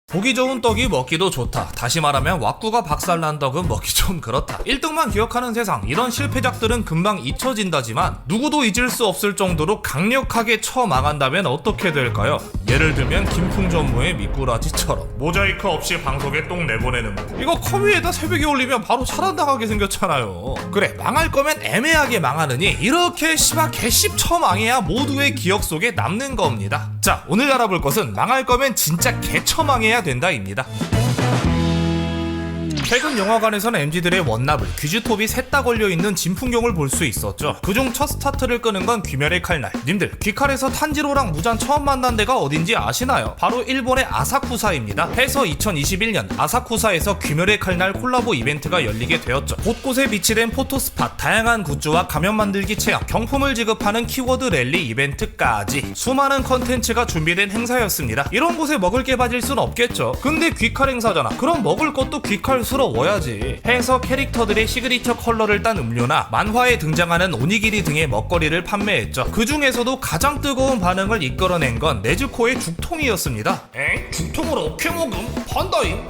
보기 좋은 떡이 먹기도 좋다. 다시 말하면 왁구가 박살난 떡은 먹기 좀 그렇다. 1등만 기억하는 세상. 이런 실패작들은 금방 잊혀진다지만 누구도 잊을 수 없을 정도로 강력하게 처망한다면 어떻게 될까요? 예를 들면 김풍전무의 미꾸라지처럼 모자이크 없이 방송에 똥 내보내는 거. 이거 커뮤에다 새벽에 올리면 바로 차단당하게 생겼잖아요. 그래, 망할 거면 애매하게 망하느니 이렇게 씨발 개씹 처망해야 모두의 기억 속에 남는 겁니다. 자, 오늘 알아볼 것은 망할 거면 진짜 개처망해야 된다입니다. 최근 영화관에서는 MZ들의 원나블, 귀주톱이 셋 다 걸려있는 진풍경을 볼 수 있었죠. 그중 첫 스타트를 끄는 건 귀멸의 칼날. 님들, 귀칼에서 탄지로랑 무잔 처음 만난 데가 어딘지 아시나요? 바로 일본의 아사쿠사입니다. 해서 2021년 아사쿠사에서 귀멸의 칼날 콜라보 이벤트가 열리게 되었죠. 곳곳에 비치된 포토스팟, 다양한 굿즈와 가면 만들기 체험, 경품을 지급하는 키워드 랠리 이벤트까지 수많은 컨텐츠가 준비된 행사였습니다. 이런 곳에 먹을 게 빠질 순 없겠죠. 근데 귀칼 행사잖아. 그럼 먹을 것도 귀칼스러워야지. 해서 캐릭터들의 시그니처 컬러를 딴 음료나 만화에 등장하는 오니기리 등의 먹거리를 판매했죠. 그 중에서도 가장 뜨거운 반응을 이끌어낸 건 네즈코의 죽통이었습니다. 엥? 죽통을 어떻게 먹음? 판다임?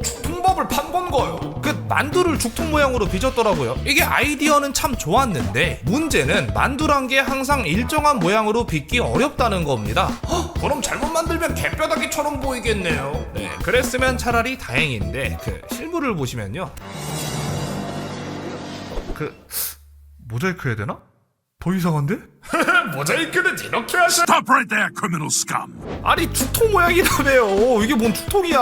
죽통밥을 판 건가요? 그 만두를 죽통 모양으로 빚었더라고요. 이게 아이디어는 참 좋았는데 문제는 만두란 게 항상 일정한 모양으로 빚기 어렵다는 겁니다. 그럼 잘못 만들면 개뼈다귀처럼 보이겠네요. 네, 그랬으면 차라리 다행인데 실물을 보시면요. 모자이크 해야 되나? 더 이상한데? 모자이크는 이렇게 하셔. Stop right there, criminal scum! 아니 죽통 모양이라며요. 이게 뭔 죽통이야.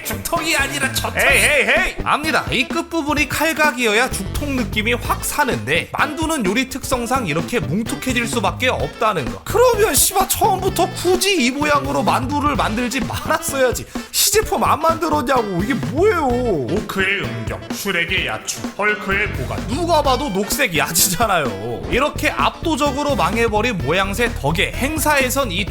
죽통이 아니라 저통. 헤이 압니다. 이 끝부분이 칼각이어야 죽통 느낌이 확 사는데 만두는 요리 특성상 이렇게 뭉툭해질 수밖에 없다는 거. 그러면 씨발 처음부터 굳이 이 모양으로 만두를 만들지 말았어야지. 시제품 안 만들었냐고. 이게 뭐예요? 오크의 음경, 슈렉의 야추, 헐크의 보관. 누가 봐도 녹색 야지잖아요. 이렇게 압도적으로 망해버린 모양새 덕에 행사에선 이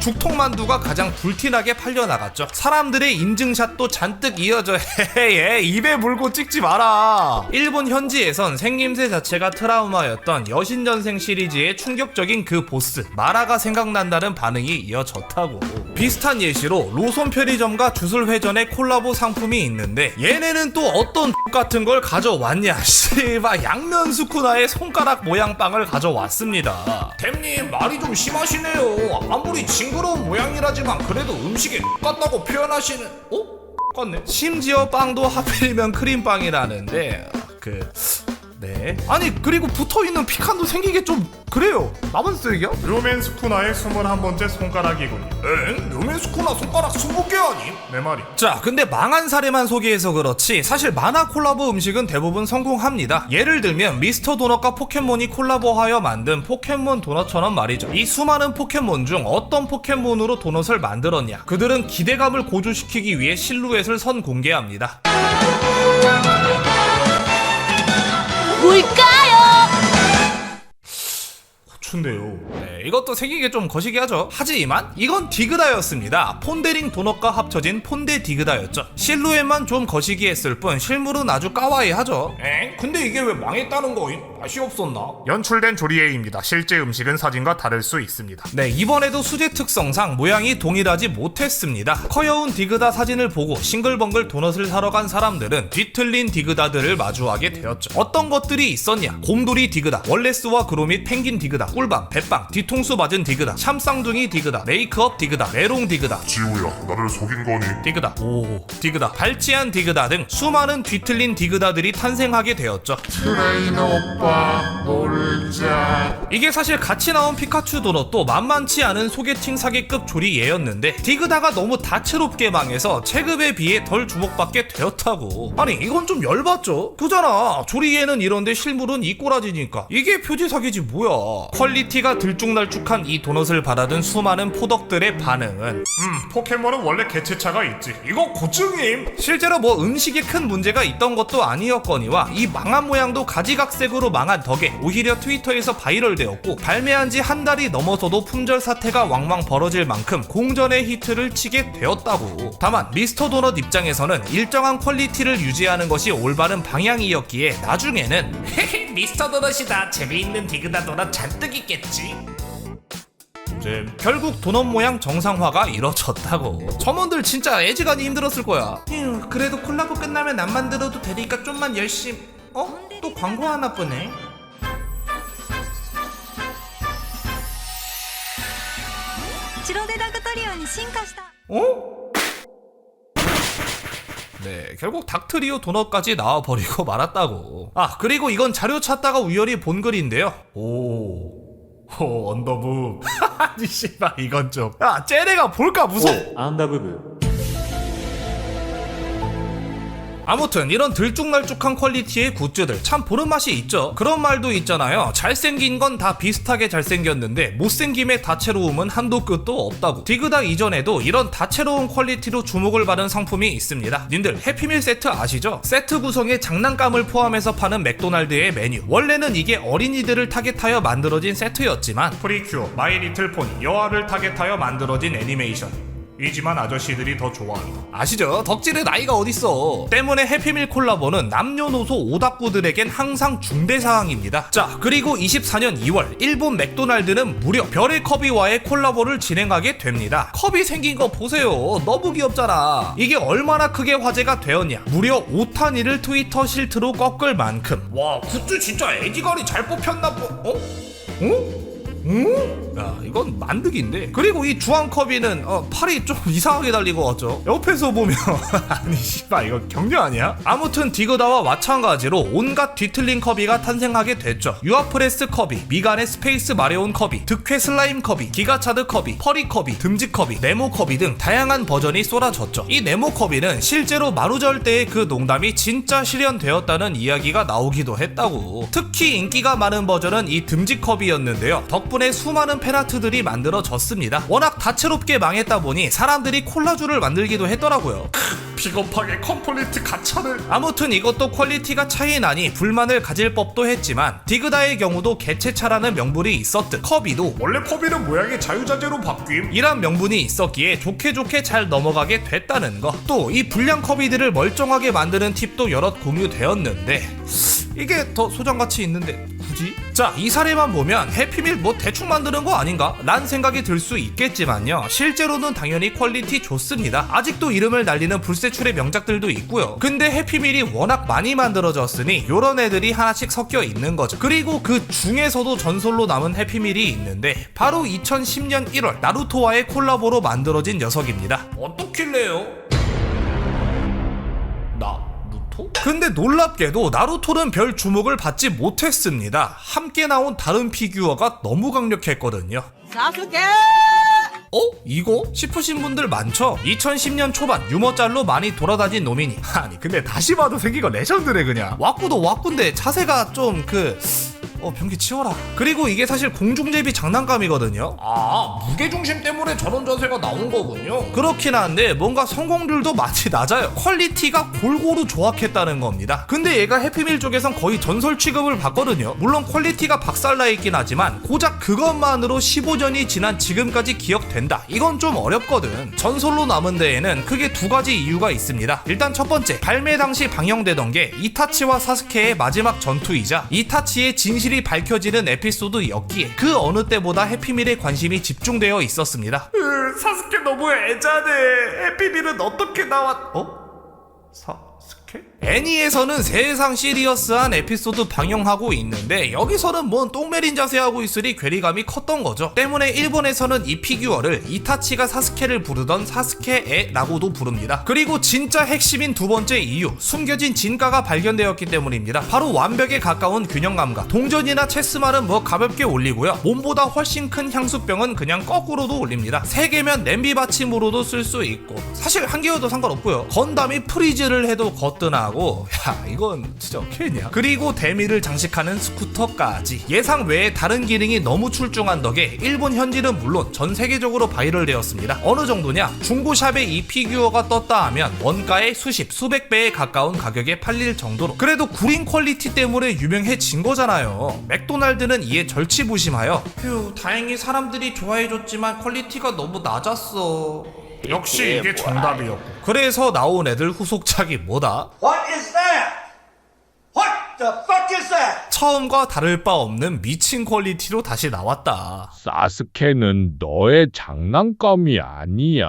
죽통만두가 가장 불티나게 팔려나갔죠. 사람들의 인증샷도 잔뜩 이어져. 헤헤헤, 입에 물고 찍지 마라. 일본 현지에선 생김새 자체가 트라우마였던 여신전생 시리즈의 충격적인 그 보스 마라가 생각난다는 반응이 이어졌다고. 비슷한 예시로 로손 편의점과 주술회전의 콜라보 상품이 있는데 얘네는 또 어떤 같은 걸 가져왔냐. 씨발 양면 스쿠나의 손가락 모양 빵을 가져왔습니다. 댐님 말이 좀 심하시네요. 아무리 징그러운 모양이라지만 그래도 음식에 똑같다고 표현하시는. 똑같네. 심지어 빵도 하필이면 크림빵이라는데 네. 아니 그리고 붙어있는 피칸도 생기게 좀 그래요. 남은 쓰레기야? 류멘스쿠나의 21번째 손가락이군요. 엥? 류멘스쿠나 손가락 20개 아님? 내 말이. 자, 근데 망한 사례만 소개해서 그렇지 사실 만화 콜라보 음식은 대부분 성공합니다. 예를 들면 미스터 도넛과 포켓몬이 콜라보하여 만든 포켓몬 도넛처럼 말이죠. 이 수많은 포켓몬 중 어떤 포켓몬으로 도넛을 만들었냐. 그들은 기대감을 고조시키기 위해 실루엣을 선공개합니다. 뭘까요? 고춘데요. 네, 이것도 생기게 좀 거시기 하죠. 하지만 이건 디그다였습니다. 폰데링 도넛과 합쳐진 폰데 디그다였죠. 실루엣만 좀 거시기 했을 뿐 실물은 아주 까와이하죠. 근데 이게 왜 망했다는 거임? 맛이 없었나? 연출된 조리에입니다. 실제 음식은 사진과 다를 수 있습니다. 네, 이번에도 수제 특성상 모양이 동일하지 못했습니다. 커여운 디그다 사진을 보고 싱글벙글 도넛을 사러 간 사람들은 뒤틀린 디그다들을 마주하게 되었죠. 어떤 것들이 있었냐? 곰돌이 디그다, 월레스와 그로 및 펭귄 디그다, 꿀밤, 배빵, 뒤통수 맞은 디그다, 샴쌍둥이 디그다, 메이크업 디그다, 메롱 디그다, 지우야, 나를 속인 거니? 디그다, 디그다, 발치한 디그다 등 수많은 뒤틀린 디그다들이 탄생하게 되었죠. 트레이너 오빠, 놀자. 이게 사실 같이 나온 피카츄 도넛도 만만치 않은 소개팅 사기급 조리예였는데 디그다가 너무 다채롭게 망해서 체급에 비해 덜 주목받게 되었다고. 아니 이건 좀 열받죠? 그잖아. 조리예는 이런데 실물은 이 꼬라지니까 이게 표지 사기지 뭐야. 퀄리티가 들쭉날쭉한 이 도넛을 받아든 수많은 포덕들의 반응은 포켓몬은 원래 개체차가 있지. 이거 고증임. 실제로 뭐 음식에 큰 문제가 있던 것도 아니었거니와 이 망한 모양도 가지각색으로 망한 덕에 오히려 트위터에서 바이럴되었고 발매한 지 한 달이 넘어서도 품절 사태가 왕왕 벌어질 만큼 공전의 히트를 치게 되었다고. 다만 미스터 도넛 입장에서는 일정한 퀄리티를 유지하는 것이 올바른 방향이었기에 나중에는 미스터 도넛이다 재미있는 디그다 도넛 잔뜩 있겠지 잼잼. 결국 도넛 모양 정상화가 이뤄졌다고. 점원들 진짜 애지간히 힘들었을 거야. 휴, 그래도 콜라보 끝나면 안 만들어도 되니까 좀만 열심히. 또 광고 하나 보네. 네, 결국 닭트리오 도넛까지 나와버리고 말았다고. 아, 그리고 이건 자료 찾다가 우연히 본 글인데요. 언더부. 아니 씨발 이건 좀. 야, 쟤네가 볼까 무서워. アンダブブ 아무튼 이런 들쭉날쭉한 퀄리티의 굿즈들 참 보는 맛이 있죠. 그런 말도 있잖아요. 잘생긴 건 다 비슷하게 잘생겼는데 못생김의 다채로움은 한도 끝도 없다고. 디그다 이전에도 이런 다채로운 퀄리티로 주목을 받은 상품이 있습니다. 님들 해피밀 세트 아시죠? 세트 구성에 장난감을 포함해서 파는 맥도날드의 메뉴. 원래는 이게 어린이들을 타겟하여 만들어진 세트였지만 프리큐어, 마이리틀 포니, 여아를 타겟하여 만들어진 애니메이션. 이지만 아저씨들이 더 좋아한다. 아시죠? 덕질의 나이가 어딨어. 때문에 해피밀 콜라보는 남녀노소 오닥구들에겐 항상 중대사항입니다. 자, 그리고 24년 2월 일본 맥도날드는 무려 별의 커비와의 콜라보를 진행하게 됩니다. 컵이 생긴 거 보세요. 너무 귀엽잖아. 이게 얼마나 크게 화제가 되었냐. 무려 오타니를 트위터 실트로 꺾을 만큼. 와, 굿즈 진짜 애지간히 잘 뽑혔나 야, 이건 만득인데. 그리고 이 주황컵이는 팔이 좀 이상하게 달리고 왔죠. 옆에서 보면 아니 씨발 이거 격려 아니야? 아무튼 디그다와 마찬가지로 온갖 뒤틀린 커비가 탄생하게 됐죠. 유아프레스 커비, 미간의 스페이스 마레온 커비, 득회 슬라임 커비, 기가차드 커비, 퍼리 커비, 듬직 커비, 네모 커비 등 다양한 버전이 쏟아졌죠. 이 네모 커비는 실제로 마루절 때의 그 농담이 진짜 실현되었다는 이야기가 나오기도 했다고. 특히 인기가 많은 버전은 이 듬직 커비였는데요. 덕분에 수많은 팬아트들이 만들어졌습니다. 워낙 다채롭게 망했다 보니 사람들이 콜라주를 만들기도 했더라고요. 비겁하게 컴플리트 가차를. 아무튼 이것도 퀄리티가 차이 나니 불만을 가질 법도 했지만 디그다의 경우도 개체차라는 명분이 있었듯 커비도 원래 커비는 모양이 자유자재로 바뀜 이란 명분이 있었기에 좋게 잘 넘어가게 됐다는 거. 또 이 불량 커비들을 멀쩡하게 만드는 팁도 여럿 공유되었는데 이게 더 소장가치 있는데 굳이? 자, 이 사례만 보면 해피밀 뭐 대충 만드는 거 아닌가? 란 생각이 들 수 있겠지만요, 실제로는 당연히 퀄리티 좋습니다. 아직도 이름을 날리는 불세출의 명작들도 있고요. 근데 해피밀이 워낙 많이 만들어졌으니 요런 애들이 하나씩 섞여 있는 거죠. 그리고 그 중에서도 전설로 남은 해피밀이 있는데 바로 2010년 1월 나루토와의 콜라보로 만들어진 녀석입니다. 어떻길래요? 근데 놀랍게도 나루토는 별 주목을 받지 못했습니다. 함께 나온 다른 피규어가 너무 강력했거든요. 사스케! 이거? 싶으신 분들 많죠? 2010년 초반 유머짤로 많이 돌아다닌 놈이니. 아니 근데 다시 봐도 생긴 거 레전드네 그냥. 왁구도 왁구인데 자세가 좀 변기 치워라. 그리고 이게 사실 공중제비 장난감이거든요. 아, 무게중심 때문에 저런 자세가 나온 거군요. 그렇긴 한데 뭔가 성공률도 많이 낮아요. 퀄리티가 골고루 조악했다는 겁니다. 근데 얘가 해피밀 쪽에선 거의 전설 취급을 받거든요. 물론 퀄리티가 박살나 있긴 하지만 고작 그것만으로 15년이 지난 지금까지 기억된다, 이건 좀 어렵거든. 전설로 남은 데에는 크게 두 가지 이유가 있습니다. 일단 첫 번째, 발매 당시 방영되던 게 이타치와 사스케의 마지막 전투이자 이타치의 진실이 밝혀지는 에피소드였기에 그 어느 때보다 해피밀에 관심이 집중되어 있었습니다. 사스케 너무 애자네. 해피밀은 어떻게 사스케? 애니에서는 세상 시리어스한 에피소드 방영하고 있는데 여기서는 뭔 똥매린 자세하고 있으니 괴리감이 컸던 거죠. 때문에 일본에서는 이 피규어를 이타치가 사스케를 부르던 사스케에라고도 부릅니다. 그리고 진짜 핵심인 두 번째 이유, 숨겨진 진가가 발견되었기 때문입니다. 바로 완벽에 가까운 균형감과 동전이나 체스말은 뭐 가볍게 올리고요, 몸보다 훨씬 큰 향수병은 그냥 거꾸로도 올립니다. 3개면 냄비 받침으로도 쓸 수 있고, 사실 한 개여도 상관없고요. 건담이 프리즈를 해도 거뜬하고, 야 이건 진짜 오케이냐. 그리고 데미를 장식하는 스쿠터까지 예상 외에 다른 기능이 너무 출중한 덕에 일본 현지는 물론 전 세계적으로 바이럴 되었습니다. 어느 정도냐, 중고샵에 이 피규어가 떴다 하면 원가의 수백 배에 가까운 가격에 팔릴 정도로. 그래도 구린 퀄리티 때문에 유명해진 거잖아요. 맥도날드는 이에 절치부심하여 휴, 다행히 사람들이 좋아해줬지만 퀄리티가 너무 낮았어. 역시 이게 정답이었고, 그래서 나온 애들 후속작이 뭐다? What is that? What the fuck is 모르겠어. 처음과 다를 바 없는 미친 퀄리티로 다시 나왔다. 사스케는 너의 장난감이 아니야.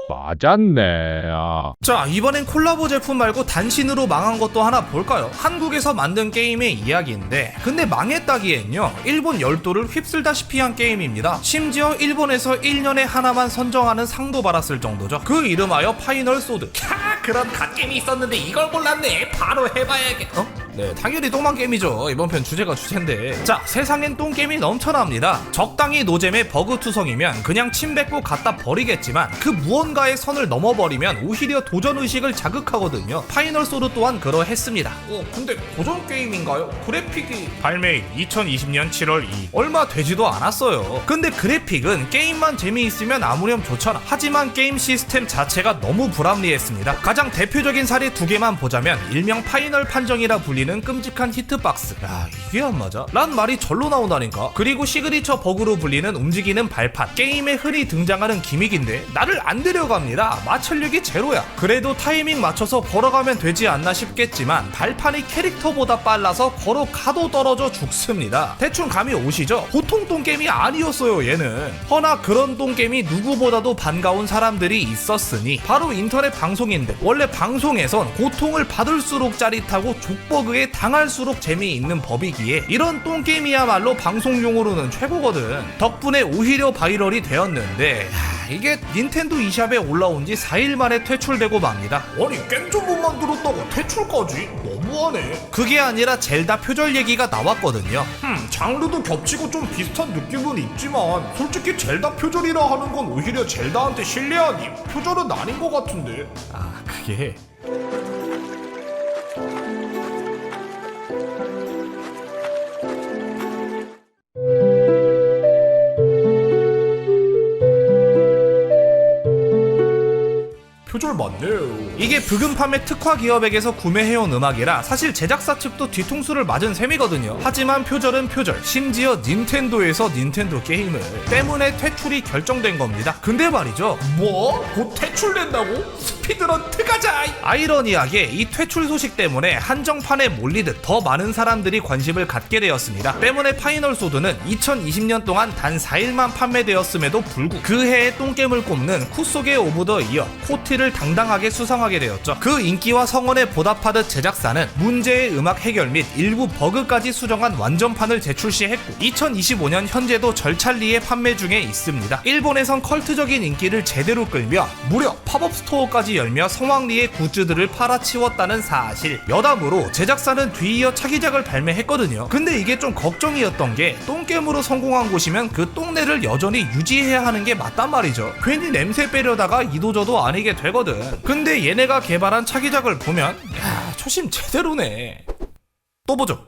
맞았네. 아. 자, 이번엔 콜라보 제품 말고 단신으로 망한 것도 하나 볼까요? 한국에서 만든 게임의 이야기인데 근데 망했다기엔요, 일본 열도를 휩쓸다시피 한 게임입니다. 심지어 일본에서 1년에 하나만 선정하는 상도 받았을 정도죠. 그 이름하여 파이널 소드. 캬, 그런 갓게임이 있었는데 이걸 몰랐네. 바로 해봐야겠. 네, 당연히 똥만 게임이죠. 이번 편 주제가 주제인데. 자, 세상엔 똥게임이 넘쳐납니다. 적당히 노잼의 버그 투성이면 그냥 침 뱉고 갖다 버리겠지만 그 무언가의 선을 넘어버리면 오히려 도전의식을 자극하거든요. 파이널 소드 또한 그러했습니다. 근데 고전 게임인가요? 그래픽이 발매일 2020년 7월 2일. 얼마 되지도 않았어요. 근데 그래픽은 게임만 재미있으면 아무렴 좋잖아. 하지만 게임 시스템 자체가 너무 불합리했습니다. 가장 대표적인 사례 두 개만 보자면 일명 파이널 판정이라 불리는 끔찍한 히트박스. 야, 이게 안 맞아? 란 말이 절로 나온다니까. 그리고 시그니처 버그로 불리는 움직이는 발판. 게임에 흔히 등장하는 기믹인데 나를 안 데려갑니다. 마찰력이 제로야. 그래도 타이밍 맞춰서 걸어가면 되지 않나 싶겠지만 발판이 캐릭터보다 빨라서 걸어가도 떨어져 죽습니다. 대충 감이 오시죠? 보통 똥게임이 아니었어요, 얘는. 허나 그런 똥게임이 누구보다도 반가운 사람들이 있었으니 바로 인터넷 방송인데, 원래 방송에선 고통을 받을수록 짜릿하고 족버그에 당할수록 재미있는 법이기에 이런 똥게임이야말로 방송용으로는 최고거든. 덕분에 오히려 바이럴이 되었는데 이게 닌텐도 e샵에 올라온 지 4일 만에 퇴출되고 맙니다. 아니, 게임 좀 못 만들었다고 퇴출까지? 너무하네. 그게 아니라 젤다 표절 얘기가 나왔거든요. 장르도 겹치고 좀 비슷한 느낌은 있지만 솔직히 젤다 표절이라 하는 건 오히려 젤다한테 신뢰하니 표절은 아닌 것 같은데. 아, 그게... 표절 맞네요. 이게 부금 판매 특화 기업에게서 구매해온 음악이라 사실 제작사 측도 뒤통수를 맞은 셈이거든요. 하지만 표절은 표절, 심지어 닌텐도에서 닌텐도 게임을 때문에 퇴출이 결정된 겁니다. 근데 말이죠, 뭐? 곧 퇴출된다고? 스피드런 트가자! 아이러니하게 이 퇴출 소식 때문에 한정판에 몰리듯 더 많은 사람들이 관심을 갖게 되었습니다. 때문에 파이널 소드는 2020년 동안 단 4일만 판매되었음에도 불구 그 해의 똥겜을 꼽는 쿠소게 오브 더 이어 코티를 당당하게 수상하게 되었죠. 그 인기와 성원에 보답하듯 제작사는 문제의 음악 해결 및 일부 버그까지 수정한 완전판을 재출시했고 2025년 현재도 절찬리에 판매 중에 있습니다. 일본에선 컬트적인 인기를 제대로 끌며 무려 팝업 스토어까지 열며 성황리에 굿즈들을 팔아치웠다는 사실. 여담으로 제작사는 뒤이어 차기작을 발매했거든요. 근데 이게 좀 걱정이었던 게 똥겜으로 성공한 곳이면 그 똥내를 여전히 유지해야 하는 게 맞단 말이죠. 괜히 냄새 빼려다가 이도저도 아니게 되거든. 근데 얘네가 개발한 차기작을 보면 야, 초심 제대로네. 또 보죠.